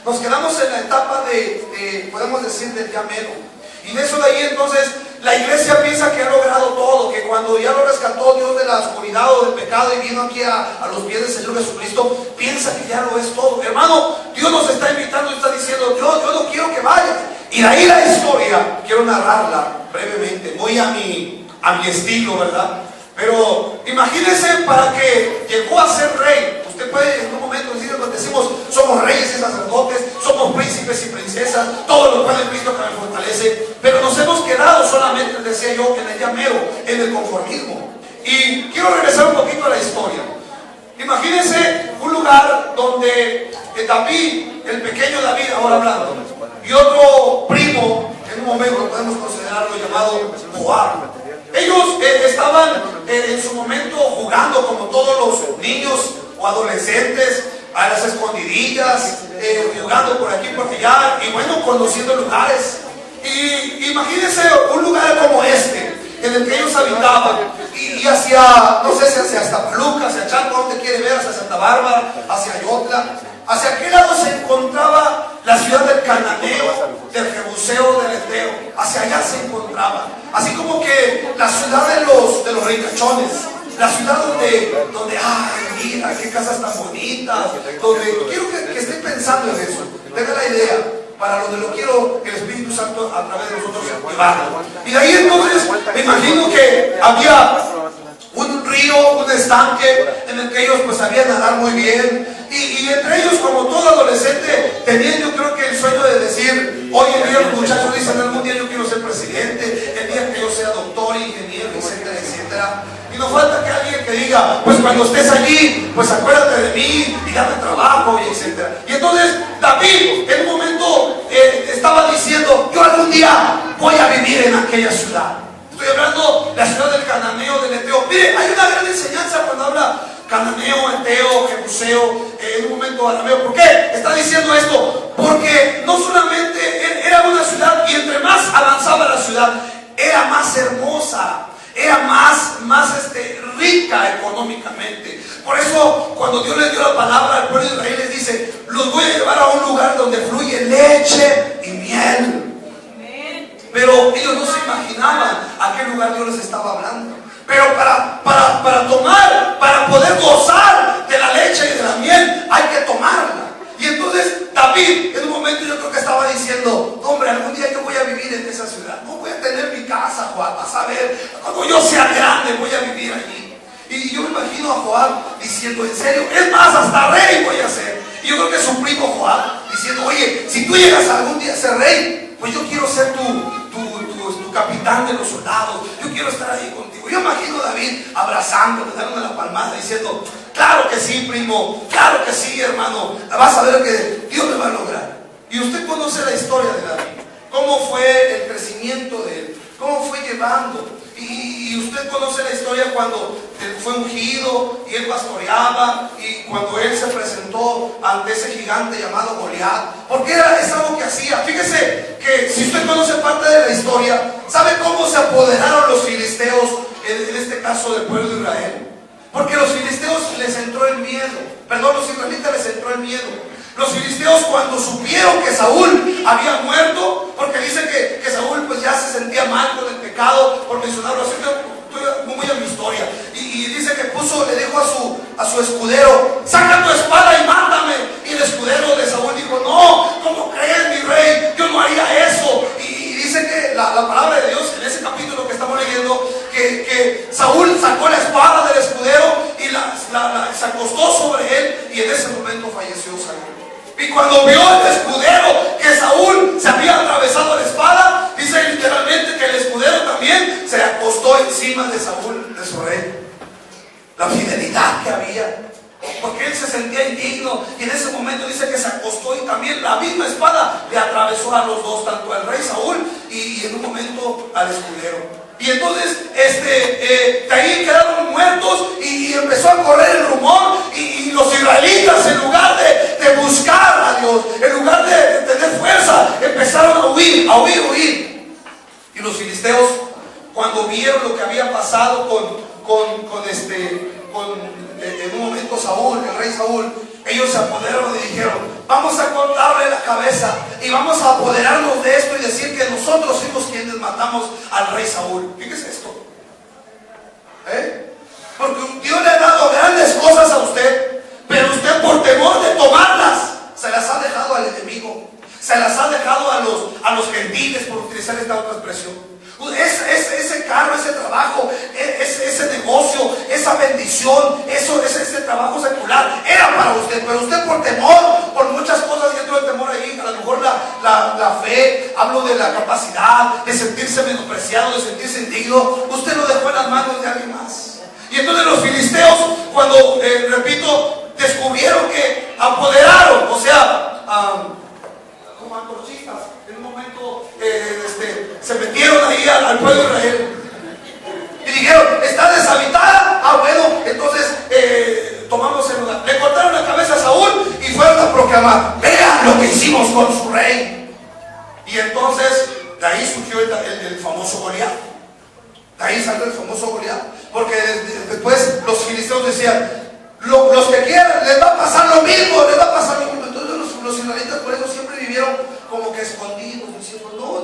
Nos quedamos en la etapa podemos decir, del ya mero. Y de eso de ahí entonces la iglesia piensa que ha logrado todo, que cuando ya lo rescató Dios de la oscuridad o del pecado y vino aquí a los pies del Señor Jesucristo, piensa que ya lo es todo. Hermano, Dios nos está invitando y está diciendo, yo no quiero que vayas. Y de ahí la historia, quiero narrarla brevemente, muy a mi estilo, ¿verdad? Pero imagínense, para que llegó a ser rey. Usted puede en un momento decimos, somos reyes y sacerdotes, somos príncipes y princesas, todo lo cual es Cristo que me fortalece, pero nos hemos quedado solamente, decía yo, en el llamero, en el conformismo. Y quiero regresar un poquito a la historia. Imagínense un lugar donde David, el pequeño David, ahora hablando, y otro primo, en un momento podemos considerarlo, llamado Joab. Ellos estaban en su momento jugando como todos los niños o adolescentes, a las escondidillas, jugando por aquí, por allá, y bueno, conociendo lugares. Y imagínense un lugar como este, en el que ellos habitaban, y hacia, no sé si hacia Iztapaluca, hacia Chalco, donde quiere ver, hacia Santa Bárbara, hacia Ayotla, hacia aquel lado se encontraba la ciudad del Cananeo, del Jebuseo, del Eteo, hacia allá se encontraba, así como que la ciudad de los ricachones, la ciudad donde ay, mira, qué casas tan bonitas, donde quiero que esté pensando en eso, tenga la idea, para donde lo quiero el Espíritu Santo a través de nosotros llevarlo. Y de ahí entonces me imagino que había un río, un estanque en el que ellos pues sabían nadar muy bien, y entre ellos, como todo adolescente, tenían, yo creo que el sueño de decir, hoy en día los muchachos dicen, algún día yo quiero ser presidente, el día que yo sea doctor, ingeniero, etcétera, etcétera. Y no falta que alguien que diga, pues cuando estés allí, pues acuérdate de mí y dame trabajo, y etcétera. Y entonces David en un momento estaba diciendo, yo algún día voy a vivir en aquella ciudad. Estoy hablando de la ciudad del Cananeo, del Eteo. Mire, hay una gran enseñanza cuando habla Cananeo, Eteo, Jebuseo, en un momento arameo. ¿Por qué está diciendo esto? Porque no solamente era una ciudad, y entre más avanzaba la ciudad, era más hermosa, era más rica económicamente. Por eso cuando Dios les dio la palabra al pueblo de Israel, les dice, los voy a llevar a un lugar donde fluye leche y miel. Pero ellos no se imaginaban a qué lugar Dios les estaba hablando. Pero para tomar, para poder gozar de la leche y de la miel, hay que tomarla. Y entonces David en un momento yo creo que estaba diciendo, hombre, algún día yo voy a vivir en esa ciudad, no voy a tener mi casa, Joab, vas a ver, cuando yo sea grande voy a vivir allí. Y yo me imagino a Joab diciendo, en serio, es más, hasta rey voy a ser. Y yo creo que su primo Joab diciendo, oye, si tú llegas algún día a ser rey, pues yo quiero ser tu capitán de los soldados, yo quiero estar ahí contigo. Yo imagino a David abrazándole, dándole la palmada, diciendo, claro que sí, primo, claro que sí, hermano, vas a ver que Dios me va a lograr. Y usted conoce la historia de David, cómo fue el crecimiento de él, cómo fue llevando. Y usted conoce la historia cuando fue ungido y él pastoreaba, y cuando él se presentó ante ese gigante llamado Goliat, porque es algo que hacía. Fíjese que si usted conoce parte de la historia, ¿sabe cómo se apoderaron los filisteos, en este caso del pueblo de Israel? Porque los filisteos les entró el miedo, los israelitas les entró el miedo. Los filisteos, cuando supieron que Saúl había muerto, porque dice que Saúl pues ya se sentía mal con el pecado, por mencionarlo así, estoy muy a mi historia, y dice que le dijo a su escudero, saca tu espada y mátame. Y el escudero de Saúl dijo, no, ¿cómo crees, mi rey? Yo no haría eso. Y dice que la palabra de Dios en ese capítulo que estamos leyendo, que Saúl sacó la espada del escudero y se acostó sobre él, y en ese momento falleció Saúl. Y cuando vio el escudero que Saúl se había atravesado la espada, dice literalmente que el escudero también se acostó encima de Saúl, de su rey. La fidelidad que había, porque él se sentía indigno, y en ese momento dice que se acostó, y también la misma espada le atravesó a los dos, tanto al rey Saúl y en un momento al escudero. Y entonces de ahí quedaron muertos, y empezó a correr el rumor, y los israelitas, en lugar de buscar a Dios, en lugar de tener fuerza, empezaron a huir. Y los filisteos, cuando vieron lo que había pasado en un momento Saúl, el rey Saúl, ellos se apoderaron y dijeron, vamos a cortarle la cabeza y vamos a apoderarnos de esto y decir que nosotros fuimos quienes matamos al rey Saúl. Fíjese esto. Porque Dios le ha dado grandes cosas a usted, pero usted por temor de tomarlas se las ha dejado al enemigo, se las ha dejado a los gentiles, por utilizar esta otra expresión. Ese carro, ese trabajo, ese negocio, esa bendición, ese trabajo secular era para usted, pero usted por temor, por muchas cosas, y dentro del temor ahí, a lo mejor la fe, hablo de la capacidad de sentirse menospreciado, de sentirse indigno, usted lo dejó en las manos de alguien más. Y entonces los filisteos, cuando, repito, descubrieron que apoderaron, o sea, como antorchistas, en un momento se metieron ahí al pueblo de Israel y dijeron, ¿está deshabitada? Bueno, entonces tomamos el lugar. Le cortaron la cabeza a Saúl y fueron a proclamar, vean lo que hicimos con su rey. Y entonces de ahí surgió el famoso Goliat. De ahí salió el famoso Goliat, porque después los filisteos decían, los que quieran, les va a pasar lo mismo, les va a pasar lo mismo. Entonces los israelitas por eso siempre vivieron como que escondidos, diciendo, no,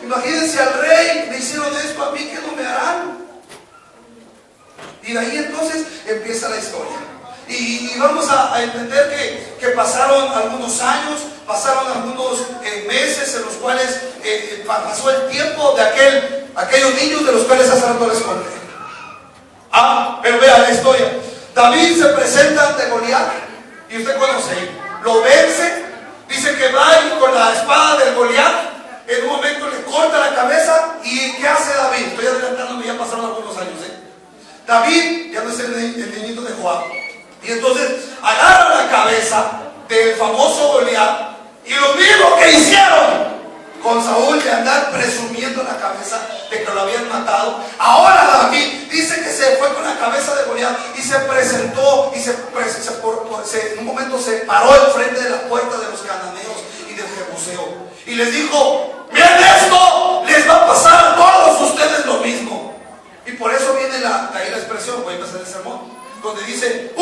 imagínense al rey, le hicieron esto a mí, ¿qué no me harán? Y de ahí entonces empieza la historia. Y vamos a entender que pasaron algunos años, pasaron algunos meses en los cuales pasó el tiempo de aquellos niños de los cuales hace rato les conté. Pero vea la historia. David se presenta ante Goliat, y usted conoce, lo vence, dice que va y con la espada del Goliat, en un momento le corta la cabeza. ¿Y qué hace David? Estoy adelantándome, ya pasaron algunos años. David ya no es el niñito de Joab. Y entonces agarra la cabeza del famoso Goliat, y lo mismo que hicieron con Saúl, de andar presumiendo la cabeza de que lo habían matado. Ahora David dice que se fue con la cabeza de Goliat y se presentó y en un momento se paró enfrente de la puerta de los cananeos y del jebuseo y les dijo, miren esto, les va a pasar a todos ustedes lo mismo. Y por eso viene ahí la expresión, voy a empezar el sermón, donde dice,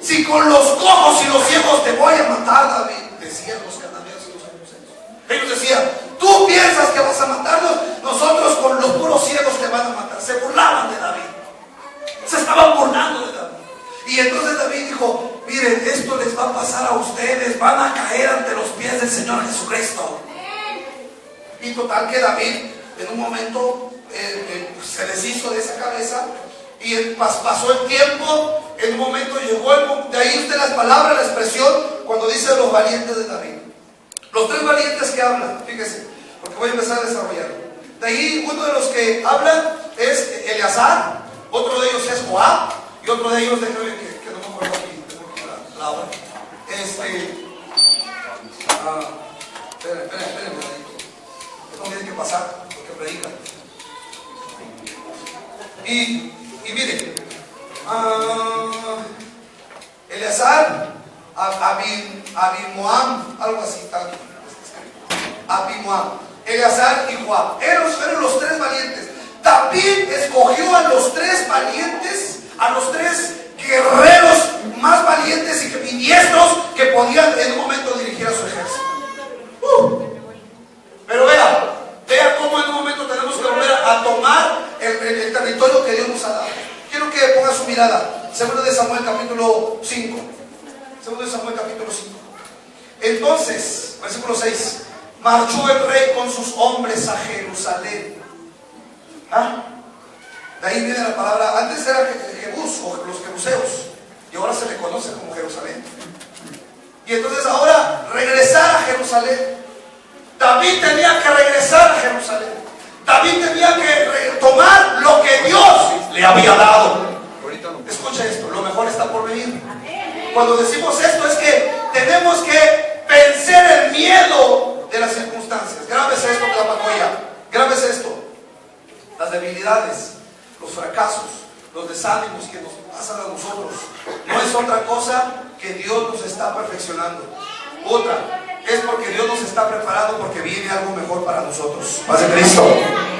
si con los cojos y los ciegos te voy a matar, David, decían los cananeos y los jebuseos. Ellos decían, tú piensas que vas a matarnos, nosotros con los puros ciegos te van a matar. Se burlaban de David, se estaban burlando de David. Y entonces David dijo, miren, esto les va a pasar a ustedes, van a caer ante los pies del Señor Jesucristo. Y total que David en un momento se deshizo de esa cabeza. Y pasó el tiempo, en un momento llegó de ahí usted las palabras, la expresión, cuando dice los valientes de David. Los tres valientes que hablan, fíjese, porque voy a empezar a desarrollar. De ahí uno de los que hablan es Eleazar, otro de ellos es Joab, y otro de ellos, déjame que no me acuerdo aquí, tengo que la hora. Esperen, esto tiene que pasar, porque predican. Y miren, Eleazar, Abimoam, algo así, tal. Abimoam, Eleazar y Joab, eran los tres valientes. David escogió a los tres valientes, a los tres guerreros más valientes y diestros que podían en un momento dirigir a su ejército. Pero vea cómo en un momento tenemos que volver a tomar el territorio que Dios nos ha dado. Quiero que ponga su mirada, 2 de Samuel capítulo 5. 2 de Samuel capítulo 5. Entonces, versículo 6, marchó el rey con sus hombres a Jerusalén. De ahí viene la palabra, antes era Jebús o los jebuseos, y ahora se le conoce como Jerusalén. Y entonces ahora regresar a Jerusalén. David tenía que regresar a Jerusalén. David tenía que tomar lo que Dios le había dado. Escucha esto, lo mejor está por venir. Cuando decimos esto es que tenemos que vencer el miedo de las circunstancias. Grábese esto, Tlapacoya. Grábese esto. Las debilidades, los fracasos, los desánimos que nos pasan a nosotros no es otra cosa que Dios nos está perfeccionando. Otra es porque Dios nos está preparando, porque viene algo mejor para nosotros. Paz de Cristo.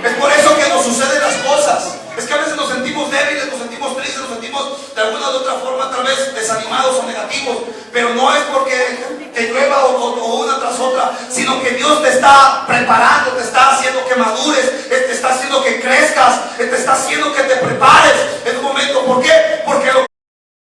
Es por eso que nos suceden las cosas. Es que a veces nos sentimos débiles, nos sentimos tristes, nos sentimos de alguna u otra forma tal vez desanimados o negativos, pero no es porque te llueva o una sino que Dios te está preparando, te está haciendo que madures, te está haciendo que crezcas, te está haciendo que te prepares en un momento. ¿Por qué?